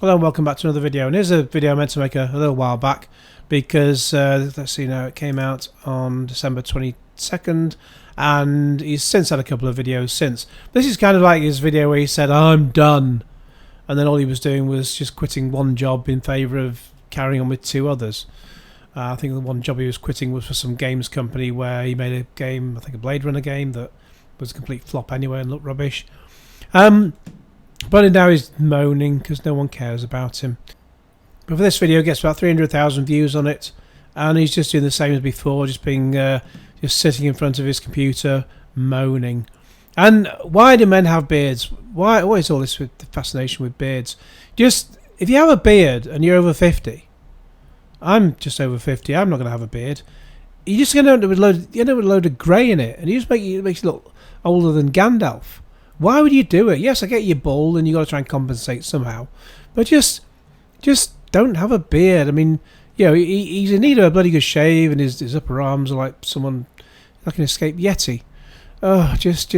Hello and welcome back to another video, and here's a video I meant to make a little while back because let's see now, it came out on December 22nd and he's since had a couple of videos since. This is kind of like his video where he said I'm done, and then all he was doing was just quitting one job in favour of carrying on with two others. I think the one job he was quitting was for some games company where he made a game, I think a Blade Runner game, that was a complete flop anyway and looked rubbish. But now he's moaning because no one cares about him. But for this video, it gets about 300,000 views on it, and he's just doing the same as before, just being just sitting in front of his computer moaning. And why do men have beards? What is all this with the fascination with beards? Just if you have a beard and you're over 50, I'm just over 50. I'm not going to have a beard. You're just going to end up with a load of grey in it, and it makes you look older than Gandalf. Why would you do it? Yes, I get you're bald and you got to try and compensate somehow, but just don't have a beard. I mean, you know, he's in need of a bloody good shave, and his upper arms are like someone like an escaped Yeti. Oh, just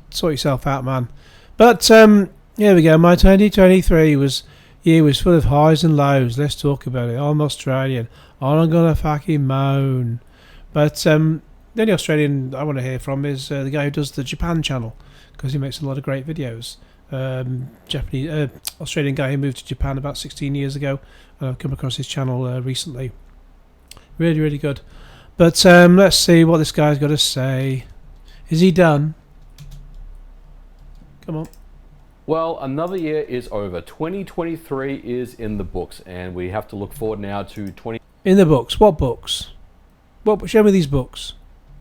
sort yourself out, man. But here we go. My 2023 was full of highs and lows. Let's talk about it. I'm Australian. I'm gonna fucking moan. But the only Australian I want to hear from is the guy who does the Japan channel, because he makes a lot of great videos. Australian guy who moved to Japan about 16 years ago. I've come across his channel recently. Really, really good. But let's see what this guy's got to say. Is he done? Come on. Well, another year is over. 2023 is in the books, and we have to look forward now to In the books? What books? Show me these books.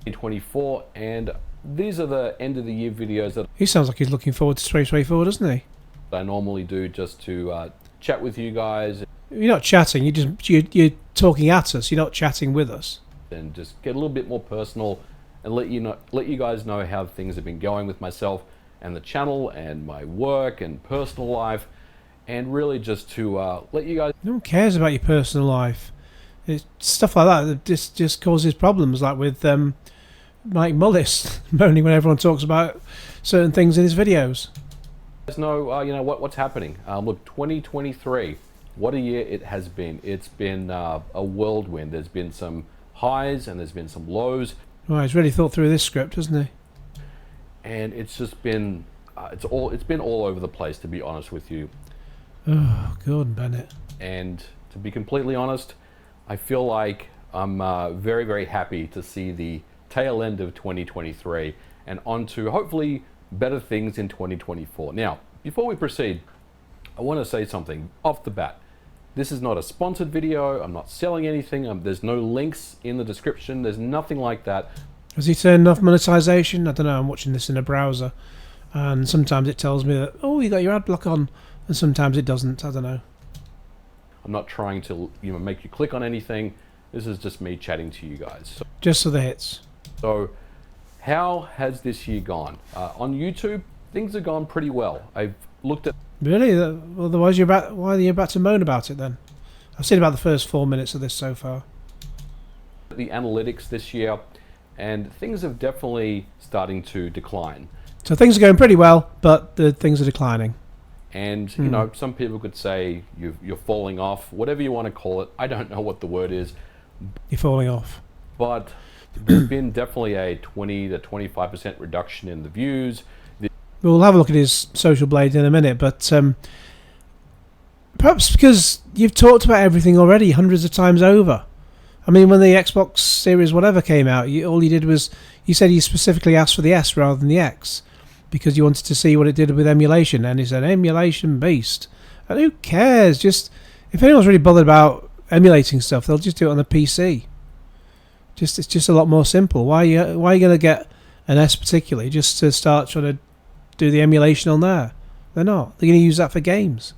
2024, and these are the end of the year videos that He sounds like he's looking forward to 2024, doesn't he? I normally do, just to chat with you guys. You're not chatting. You're talking at us. You're not chatting with us. And just get a little bit more personal, and let you guys know how things have been going with myself and the channel and my work and personal life, and really just to let you guys. No one cares about your personal life. It's stuff like that just causes problems, like with Mike Mullis moaning when everyone talks about certain things in his videos. There's no, you know what's happening. Look, 2023, what a year it has been. It's been a whirlwind. There's been some highs and there's been some lows. Well, he's really thought through this script, hasn't he? And it's just been, it's been all over the place, to be honest with you. Oh, Gordon Bennett. And to be completely honest, I feel like I'm very, very happy to see the tail end of 2023 and on to hopefully better things in 2024. Now, before we proceed, I want to say something off the bat. This is not a sponsored video. I'm not selling anything. There's no links in the description. There's nothing like that. Has he turned off monetization? I don't know. I'm watching this in a browser, and sometimes it tells me that, oh, you got your ad block on, and sometimes it doesn't. I don't know. I'm not trying to make you click on anything. This is just me chatting to you guys. So, just for the hits. So how has this year gone? On YouTube, things have gone pretty well. I've looked at... Really? Otherwise, why are you about to moan about it then? I've seen about the first 4 minutes of this so far. The analytics this year, and things are definitely starting to decline. So things are going pretty well, but the things are declining. And, you know, some people could say you're falling off, whatever you want to call it. I don't know what the word is. You're falling off. But there's been definitely a 20 to 25% reduction in the views. We'll have a look at his social blade in a minute, but perhaps because you've talked about everything already hundreds of times over. I mean, when the Xbox Series whatever came out, all you did was, you said you specifically asked for the S rather than the X, because you wanted to see what it did with emulation, and it's an emulation beast. And who cares? Just, if anyone's really bothered about emulating stuff, they'll just do it on the PC. It's just a lot more simple. Why are you going to get an S particularly just to start trying to do the emulation on there? They're not. They're going to use that for games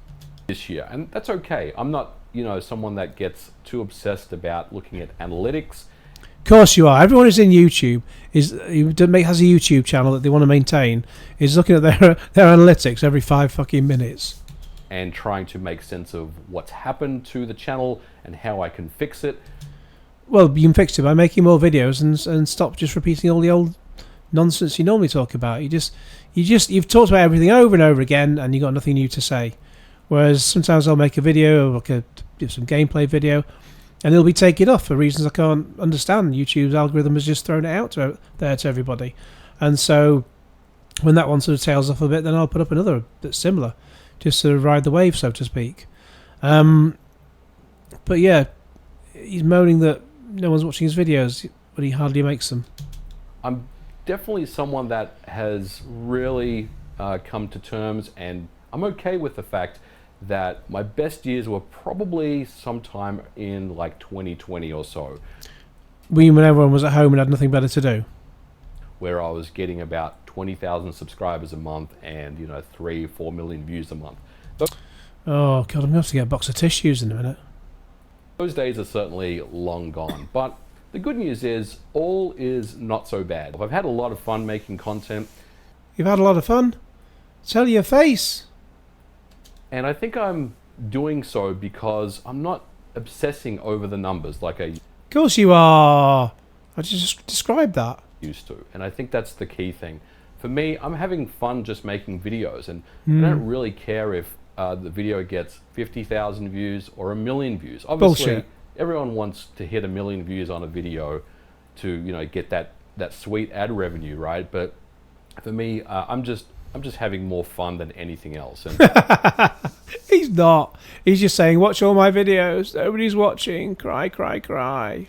this year, and that's okay. I'm not, someone that gets too obsessed about looking at analytics. Of course you are. Everyone who's in YouTube has a YouTube channel that they want to maintain, is looking at their analytics every 5 fucking minutes and trying to make sense of what's happened to the channel and how I can fix it. Well, you can fix it by making more videos and stop just repeating all the old nonsense you normally talk about. You've talked about everything over and over again, and you've got nothing new to say. Whereas sometimes I'll make a video, like some gameplay video, and it'll be taken off for reasons I can't understand. YouTube's algorithm has just thrown it out there to everybody. And so when that one sort of tails off a bit, then I'll put up another that's similar, just to ride the wave, so to speak. But yeah, he's moaning that no one's watching his videos, but he hardly makes them. I'm definitely someone that has really come to terms, and I'm okay with the fact that my best years were probably sometime in like 2020 or so. When everyone was at home and had nothing better to do? Where I was getting about 20,000 subscribers a month and 3-4 million views a month. Oh God, I'm going to have to get a box of tissues in a minute. Those days are certainly long gone, but the good news is all is not so bad. I've had a lot of fun making content. You've had a lot of fun? Tell your face. And I think I'm doing so because I'm not obsessing over the numbers like I Of course you are. I just described that. used to. And I think that's the key thing. For me, I'm having fun just making videos, and I don't really care if the video gets 50,000 views or 1 million views. Obviously, Bullshit. Everyone wants to hit 1 million views on a video to get that sweet ad revenue, right? But for me, I'm just having more fun than anything else. And He's not. He's just saying, watch all my videos. Nobody's watching. Cry, cry, cry.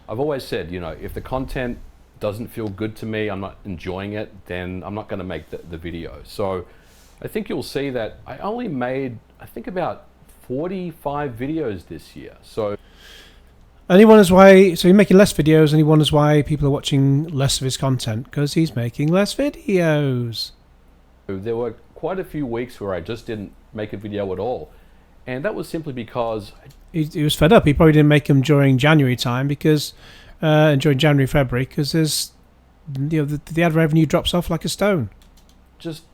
I've always said, if the content doesn't feel good to me, I'm not enjoying it, then I'm not going to make the video. So I think you'll see that I only made, I think, about 45 videos this year. So And he wonders why. So he's making less videos, and he wonders why people are watching less of his content, because he's making less videos. there were quite a few weeks where I just didn't make a video at all. And that was simply because He was fed up. He probably didn't make them during January time because, during January, February, because there's, the ad revenue drops off like a stone. just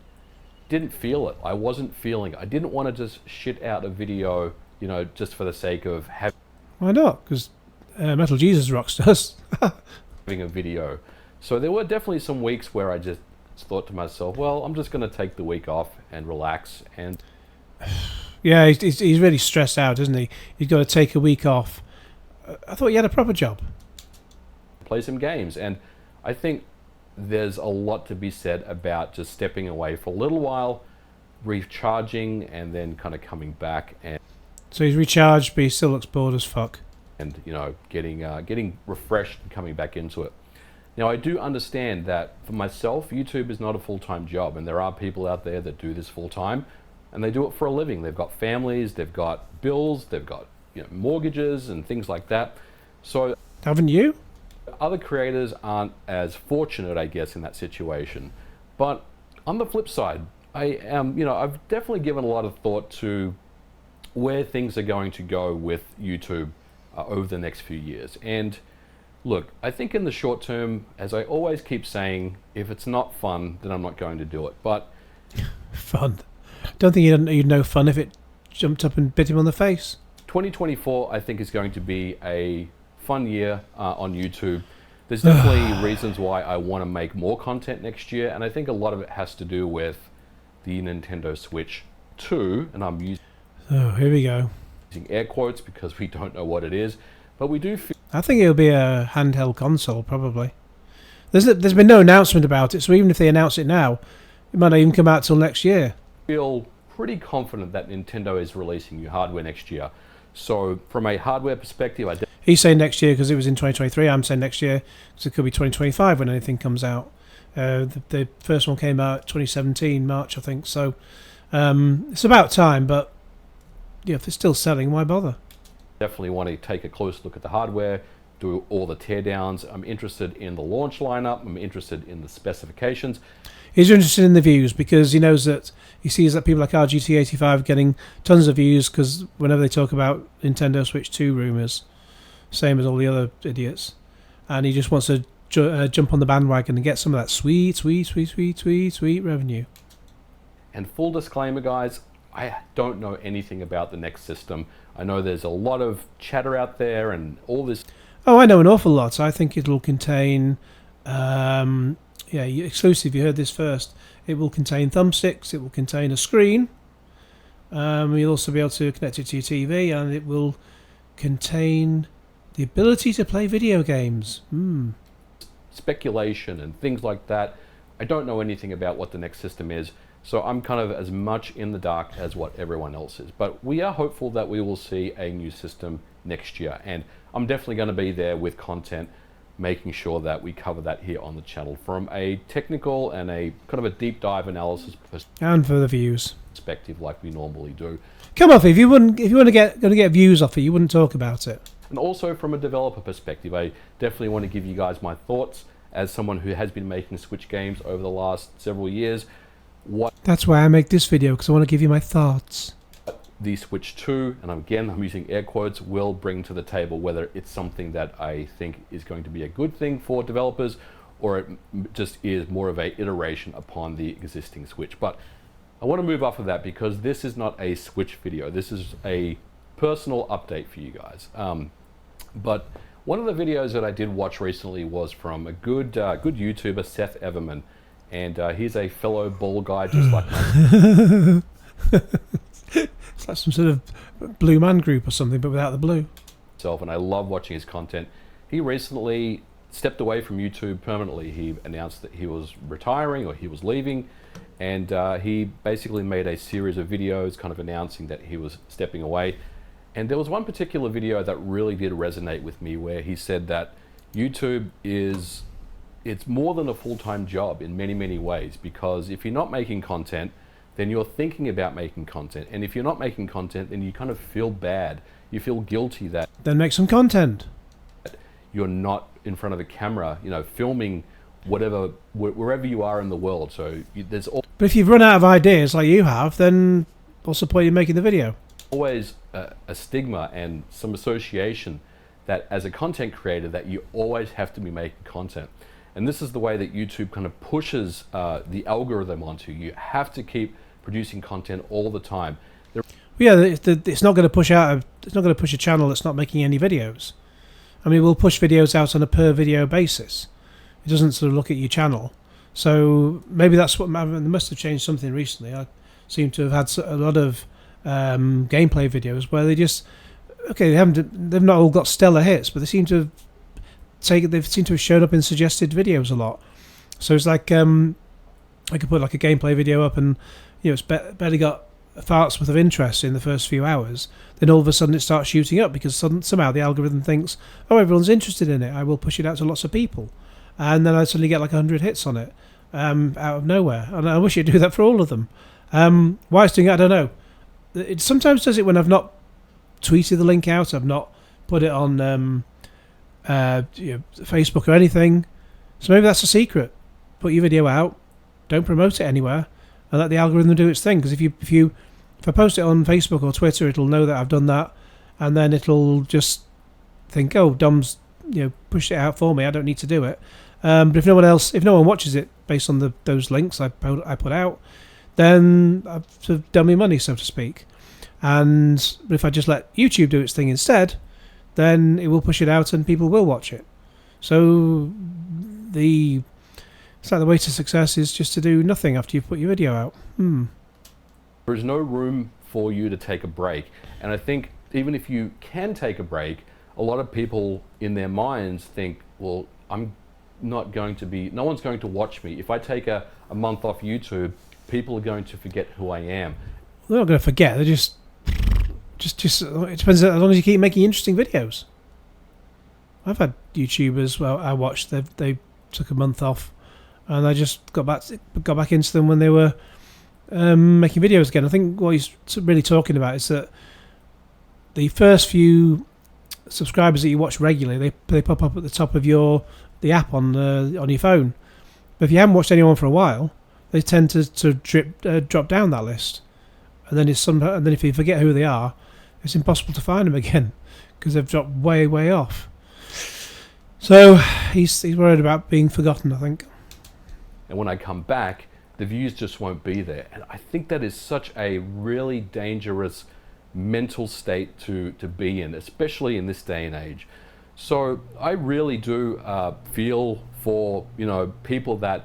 didn't feel it. I wasn't feeling it. I didn't want to just shit out a video, just for the sake of Why not? Because Metal Jesus rocks does. having a video. So there were definitely some weeks where I just thought to myself, well, I'm just going to take the week off and relax. And Yeah, he's really stressed out, isn't he? He's got to take a week off. I thought he had a proper job. play some games. And I think there's a lot to be said about just stepping away for a little while, recharging, and then kind of coming back and So he's recharged, but he still looks bored as fuck. getting refreshed and coming back into it. Now, I do understand that for myself, YouTube is not a full-time job, and there are people out there that do this full-time, and they do it for a living. They've got families, they've got bills, they've got mortgages and things like that. So Haven't you? other creators aren't as fortunate, I guess, in that situation. But on the flip side, I've definitely given a lot of thought to where things are going to go with YouTube over the next few years. And look, I think in the short term, as I always keep saying, if it's not fun, then I'm not going to do it. But Fun. Don't think you'd know fun if it jumped up and bit him on the face. 2024, I think, is going to be a fun year on YouTube. There's definitely reasons why I want to make more content next year, and I think a lot of it has to do with the Nintendo Switch 2, and I'm using Here we go. air quotes because we don't know what it is, but we do I think it'll be a handheld console, probably. There's been no announcement about it, so even if they announce it now, it might not even come out till next year. feel pretty confident that Nintendo is releasing new hardware next year. So from a hardware perspective, He's saying next year because it was in 2023. I'm saying next year because it could be 2025 when anything comes out. The first one came out 2017, March, I think. So it's about time, but if it's still selling, why bother? definitely want to take a close look at the hardware, do all the teardowns. I'm interested in the launch lineup. I'm interested in the specifications. He's interested in the views because he knows that he sees that people like RGT85 getting tons of views because whenever they talk about Nintendo Switch 2 rumours, same as all the other idiots, and he just wants to jump on the bandwagon and get some of that sweet revenue. And full disclaimer, guys, I don't know anything about the next system. I know there's a lot of chatter out there and all this. Oh, I know an awful lot. I think it'll contain, exclusive. You heard this first. It will contain thumbsticks. It will contain a screen, You'll also be able to connect it to your TV, and it will contain the ability to play video games. Speculation and things like that. I don't know anything about what the next system is, so I'm kind of as much in the dark as what everyone else is. But we are hopeful that we will see a new system next year, and I'm definitely going to be there with content, making sure that we cover that here on the channel from a technical and a kind of a deep dive analysis and for the views perspective, like we normally do. Come off, if you want to get views off it, you wouldn't talk about it. And also from a developer perspective, I definitely want to give you guys my thoughts as someone who has been making Switch games over the last several years. That's why I make this video, because I want to give you my thoughts. The Switch 2, and again I'm using air quotes, will bring to the table, whether it's something that I think is going to be a good thing for developers, or it just is more of a iteration upon the existing Switch. But I want to move off of that because this is not a Switch video. This is a personal update for you guys. But one of the videos that I did watch recently was from a good YouTuber, Seth Everman, and he's a fellow ball guy just like myself. It's like some sort of blue man group or something, but without the blue. And I love watching his content. He recently stepped away from YouTube permanently. He announced that he was retiring, or he was leaving, and he basically made a series of videos kind of announcing that he was stepping away. And there was one particular video that really did resonate with me, where he said that YouTube it's more than a full-time job in many, many ways, because if you're not making content, then you're thinking about making content. And if you're not making content, then you kind of feel bad. You feel guilty that... Then make some content. You're not in front of the camera, you know, filming whatever, wherever you are in the world. So there's But if you've run out of ideas like you have, then what's the point in making the video? Always a stigma and some association that as a content creator that you always have to be making content. And this is the way that YouTube kind of pushes the algorithm onto you. You have to keep producing content all the time. It's not going to push out. It's not going to push a channel that's not making any videos. I mean, we'll push videos out on a per video basis. It doesn't sort of look at your channel. So maybe that's what they must have changed something recently. I seem to have had a lot of gameplay videos where they just they've not all got stellar hits, but they seem to have shown up in suggested videos a lot. So it's like I could put like a gameplay video up, and it's barely got farts worth of interest in the first few hours. Then all of a sudden it starts shooting up because somehow the algorithm thinks, oh, everyone's interested in it, I will push it out to lots of people, and then I suddenly get like 100 hits on it out of nowhere. And I wish it'd do that for all of them. Why it's doing it, I don't know. It sometimes does it when I've not tweeted the link out, I've not put it on Facebook or anything. So maybe that's a secret. Put your video out, don't promote it anywhere, and let the algorithm do its thing. Because if I post it on Facebook or Twitter, it'll know that I've done that, and then it'll just think, oh, Dom's pushed it out for me, I don't need to do it. But if no one watches it based on those links I put out, then I've sort of done me money, so to speak. And if I just let YouTube do its thing instead, then it will push it out and people will watch it. So it's like the way to success is just to do nothing after you've put your video out. There is no room for you to take a break. And I think even if you can take a break, a lot of people in their minds think, well, no one's going to watch me. If I take a month off YouTube, people are going to forget who I am. They're not going to forget. They're just it depends, as long as you keep making interesting videos. I've had YouTubers I watched, they took a month off, and I just got back into them when they were making videos again. I think what he's really talking about is that the first few subscribers that you watch regularly, they pop up at the top of the app on your phone. But if you haven't watched anyone for a while, they tend to drop down that list, and then if you forget who they are, it's impossible to find them again because they've dropped way, way off. So he's worried about being forgotten, I think. And when I come back, the views just won't be there. And I think that is such a really dangerous mental state to be in, especially in this day and age. So I really do feel for people that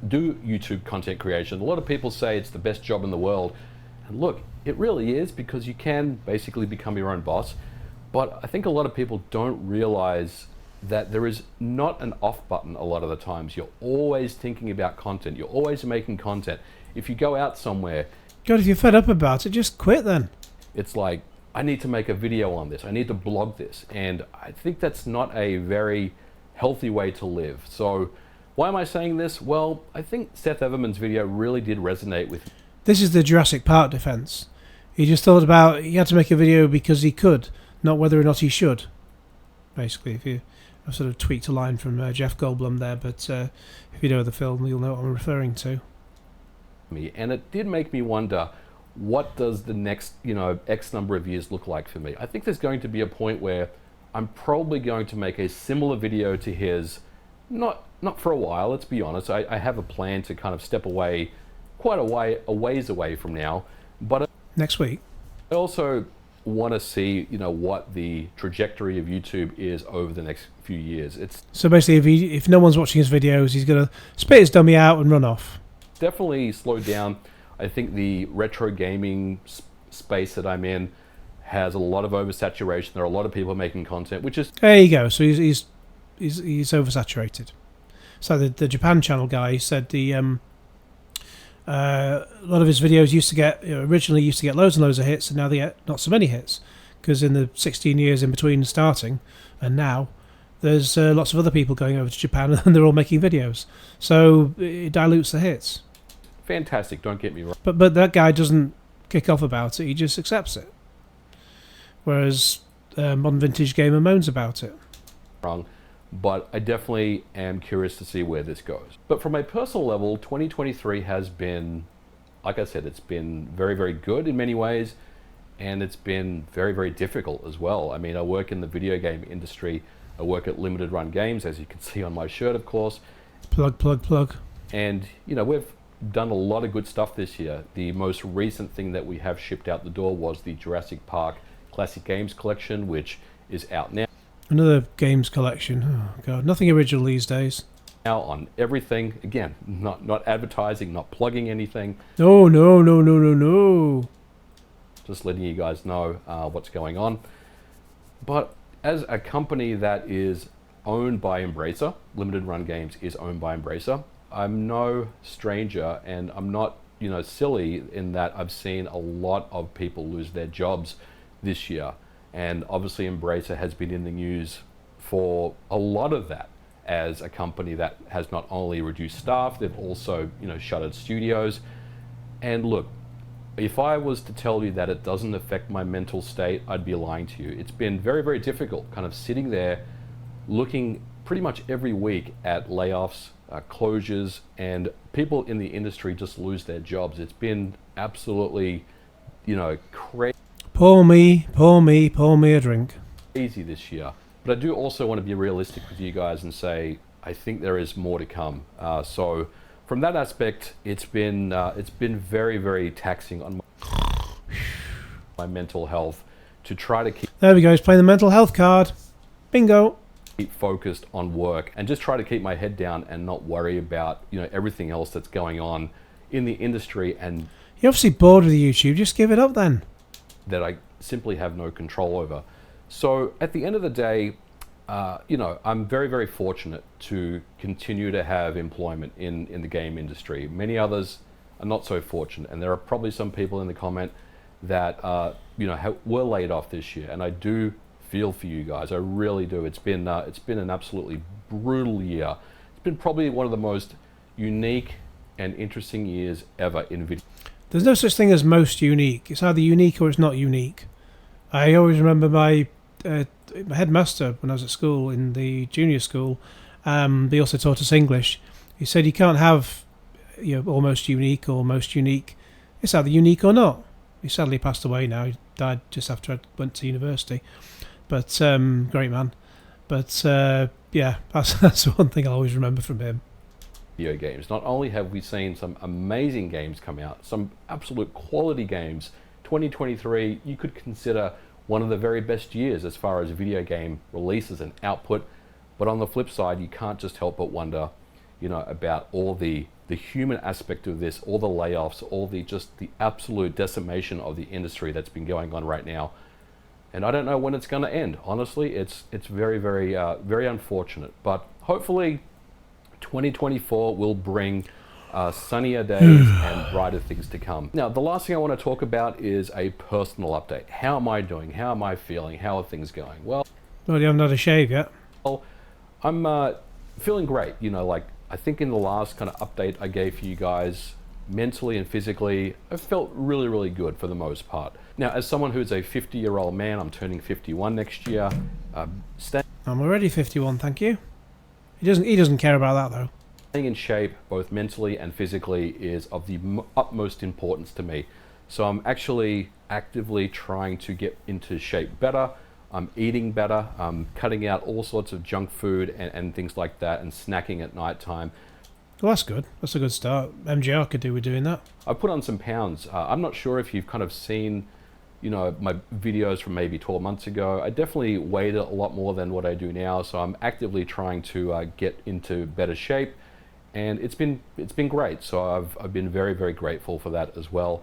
do YouTube content creation. A lot of people say it's the best job in the world. And look, it really is, because you can basically become your own boss. But I think a lot of people don't realize that there is not an off button a lot of the times. You're always thinking about content. You're always making content. If you go out somewhere, God, if you're fed up about it, just quit then. it's like, I need to make a video on this. I need to blog this. And I think that's not a very healthy way to live. So why am I saying this? Well, I think Seth Everman's video really did resonate with me. This is the Jurassic Park defense. He just thought about he had to make a video because he could, not whether or not he should. Basically, if you I've sort of tweaked a line from Jeff Goldblum there, but if you know the film, you'll know what I'm referring to. And it did make me wonder, what does the next, X number of years look like for me? I think there's going to be a point where I'm probably going to make a similar video to his, not for a while, let's be honest. I have a plan to kind of step away, quite a ways away from now, but Next week. I also want to see, what the trajectory of YouTube is over the next few years. It's So basically, if no one's watching his videos, he's going to spit his dummy out and run off. definitely slowed down. I think the retro gaming space that I'm in has a lot of oversaturation. There are a lot of people making content, which is There you go. So he's oversaturated. So the Japan channel guy said a lot of his videos originally used to get loads and loads of hits, and now they get not so many hits, because in the 16 years in between starting and now, there's lots of other people going over to Japan and they're all making videos. So it dilutes the hits. fantastic, don't get me wrong. But that guy doesn't kick off about it, he just accepts it. Whereas Modern Vintage Gamer moans about it. But I definitely am curious to see where this goes. But from a personal level, 2023 has been, like I said, it's been very, very good in many ways, and it's been very, very difficult as well. I mean, I work in the video game industry. I work at Limited Run Games, as you can see on my shirt, of course. Plug. And, we've done a lot of good stuff this year. The most recent thing that we have shipped out the door was the Jurassic Park Classic Games Collection, which is out now. Another games collection. Oh god, nothing original these days. Now on everything. Again, not advertising, not plugging anything. No. Just letting you guys know what's going on. But as a company that is owned by Embracer, Limited Run Games is owned by Embracer, I'm no stranger, and I'm not, silly in that I've seen a lot of people lose their jobs this year. And obviously Embracer has been in the news for a lot of that, as a company that has not only reduced staff, they've also, shuttered studios. And look, if I was to tell you that it doesn't affect my mental state, I'd be lying to you. It's been very, very difficult kind of sitting there looking pretty much every week at layoffs, closures, and people in the industry just lose their jobs. It's been absolutely, crazy. Pour me a drink. Easy this year. But I do also want to be realistic with you guys and say, I think there is more to come. So from that aspect, it's been very, very taxing on my mental health to try to keep... There we go, he's playing the mental health card. Bingo. Keep focused on work and just try to keep my head down and not worry about, everything else that's going on in the industry, and You're obviously bored with YouTube, just give it up then. that I simply have no control over. So at the end of the day, I'm very, very fortunate to continue to have employment in the game industry. Many others are not so fortunate, and there are probably some people in the comment that were laid off this year, and I do feel for you guys. I really do. It's been an absolutely brutal year. It's been probably one of the most unique and interesting years ever in video. There's no such thing as most unique. It's either unique or it's not unique. I always remember my headmaster when I was at school, in the junior school. He also taught us English. He said you can't have almost unique or most unique. It's either unique or not. He sadly passed away now. He died just after I went to university. But great man. But yeah, that's one thing I always remember from him. Video games. Not only have we seen some amazing games come out, some absolute quality games, 2023 you could consider one of the very best years as far as video game releases and output. But on the flip side, you can't just help but wonder, about all the the human aspect of this, all the layoffs, all the just the absolute decimation of the industry that's been going on right now. And I don't know when it's going to end. Honestly, it's very, very, very unfortunate. But hopefully 2024 will bring sunnier days and brighter things to come. Now, the last thing I want to talk about is a personal update. How am I doing? How am I feeling? How are things going? Well, you haven't had a shave yet. Well, I'm feeling great. You know, like I think in the last kind of update I gave you guys, mentally and physically, I felt really, really good for the most part. Now, as someone who's a 50-year-old man, I'm turning 51 next year. I'm already 51, thank you. He doesn't care about that though. Staying in shape, both mentally and physically, is of the utmost importance to me. So I'm actually actively trying to get into shape better. I'm eating better. I'm cutting out all sorts of junk food and things like that, and snacking at night time. Well, that's good. That's a good start. MGR could do with doing that. I put on some pounds. I'm not sure if you've kind of seen, you know, my videos from maybe 12 months ago. I definitely weighed a lot more than what I do now. So I'm actively trying to get into better shape, and it's been great. So I've been very, very grateful for that as well.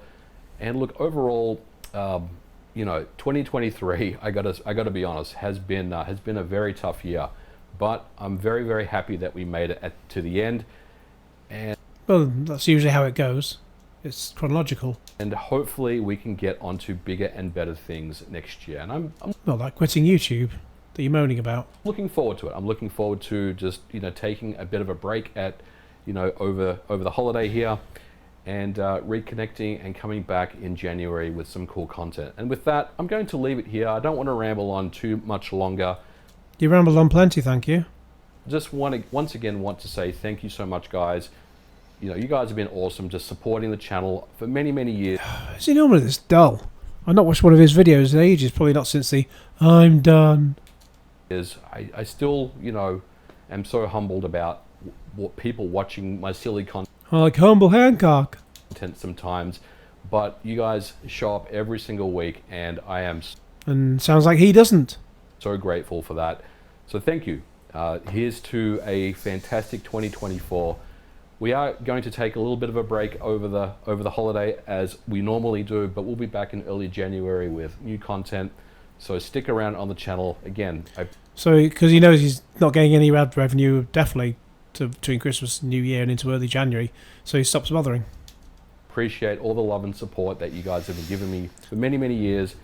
And look, overall, you know, 2023, I gotta be honest, has been a very tough year, but I'm very, very happy that we made it to the end. And well, that's usually how it goes. It's chronological. And hopefully we can get onto bigger and better things next year. And I'm not like quitting YouTube that you're moaning about. Looking forward to it. I'm looking forward to just, you know, taking a bit of a break at, you know, over the holiday here, and reconnecting and coming back in January with some cool content. And with that, I'm going to leave it here. I don't want to ramble on too much longer. You rambled on plenty, thank you. Just once again want to say thank you so much, guys. You know, you guys have been awesome, just supporting the channel for many, many years. Is he normally this dull? I've not watched one of his videos in ages, probably not since the I'm done. I still, you know, am so humbled about what people watching my silly content. Like humble Hancock. Sometimes, but you guys show up every single week, and I am. And sounds like he doesn't. So grateful for that. So thank you. Here's to a fantastic 2024. We are going to take a little bit of a break over the holiday as we normally do, but we'll be back in early January with new content. So stick around on the channel again. So because he knows he's not getting any ad revenue, definitely between Christmas and New Year and into early January, so he stops bothering. Appreciate all the love and support that you guys have been giving me for many, many years,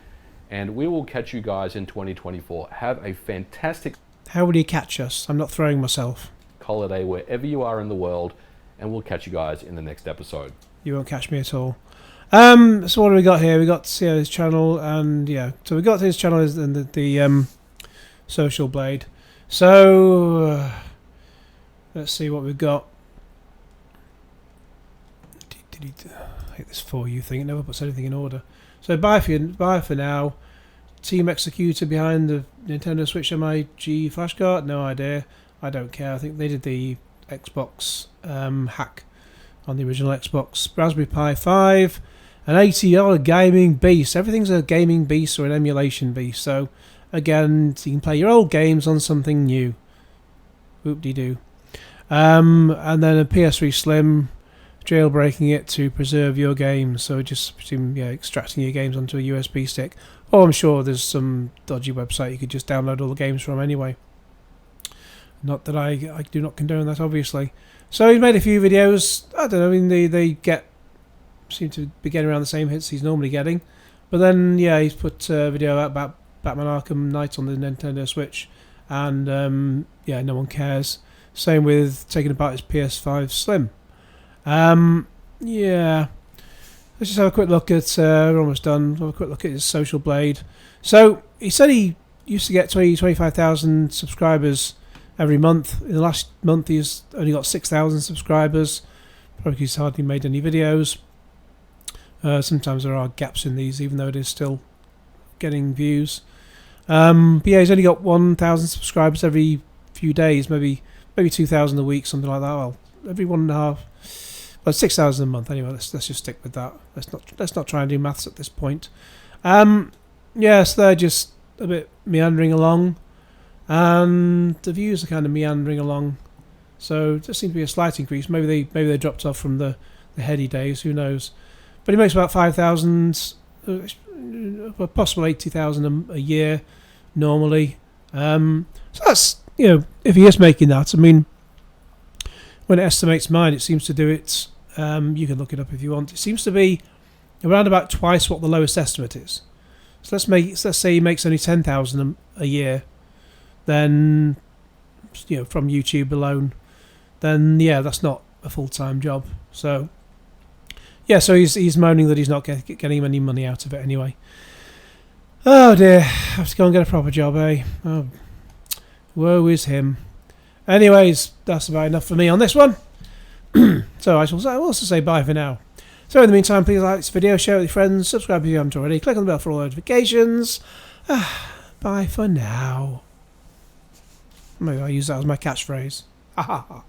and we will catch you guys in 2024. Have a fantastic. How would he catch us? I'm not throwing myself. Holiday wherever you are in the world, and we'll catch you guys in the next episode. You won't catch me at all. So what do we got here? We got his channel, and yeah, so we got his channel is the Social Blade. So let's see what we've got. I hate this for you thing. It never puts anything in order. So bye for now. Team Executor behind the Nintendo Switch MIG flashcard. No idea. I don't care. I think they did the Xbox hack on the original Xbox. Raspberry Pi 5. An $80 gaming beast. Everything's a gaming beast or an emulation beast. So again, you can play your old games on something new. Whoop-de-doo. And then a PS3 Slim, jailbreaking it to preserve your games. So just extracting your games onto a USB stick. Or I'm sure there's some dodgy website you could just download all the games from anyway. Not that I do not condone that, obviously. So he's made a few videos. I don't know. I mean, they seem to be getting around the same hits he's normally getting. But then, yeah, he's put a video out about Batman Arkham Knight on the Nintendo Switch. And, yeah, no one cares. Same with taking apart his PS5 Slim. Yeah. Let's just have a quick look at, we're almost done. Have a quick look at his Social Blade. So, he said he used to get 25,000 subscribers every month. In the last month, he's only got 6,000 subscribers. Probably he's hardly made any videos. Sometimes there are gaps in these, even though it is still getting views. But yeah, he's only got 1,000 subscribers every few days, maybe 2,000 a week, something like that. Well, every 1.5, well, 6,000 a month. Anyway, let's just stick with that. Let's not try and do maths at this point. Yeah, so they're just a bit meandering along, and the views are kind of meandering along. So there seems to be a slight increase. Maybe they dropped off from the heady days. Who knows? But he makes about 5,000, possible 80,000 a year normally. So that's, if he is making that, I mean, when it estimates mine, it seems to do it. You can look it up if you want. It seems to be around about twice what the lowest estimate is. So let's say he makes only 10,000 a year, then from YouTube alone, then that's not a full-time job. So so he's moaning that he's not getting any money out of it anyway. Oh dear, I have to go and get a proper job, eh? Oh, woe is him. Anyways, that's about enough for me on this one. So I will also say bye for now. So in the meantime, please like this video, share it with your friends, subscribe if you haven't already, click on the bell for all notifications. Bye for now. Maybe I'll use that as my catchphrase. Ha ha ha.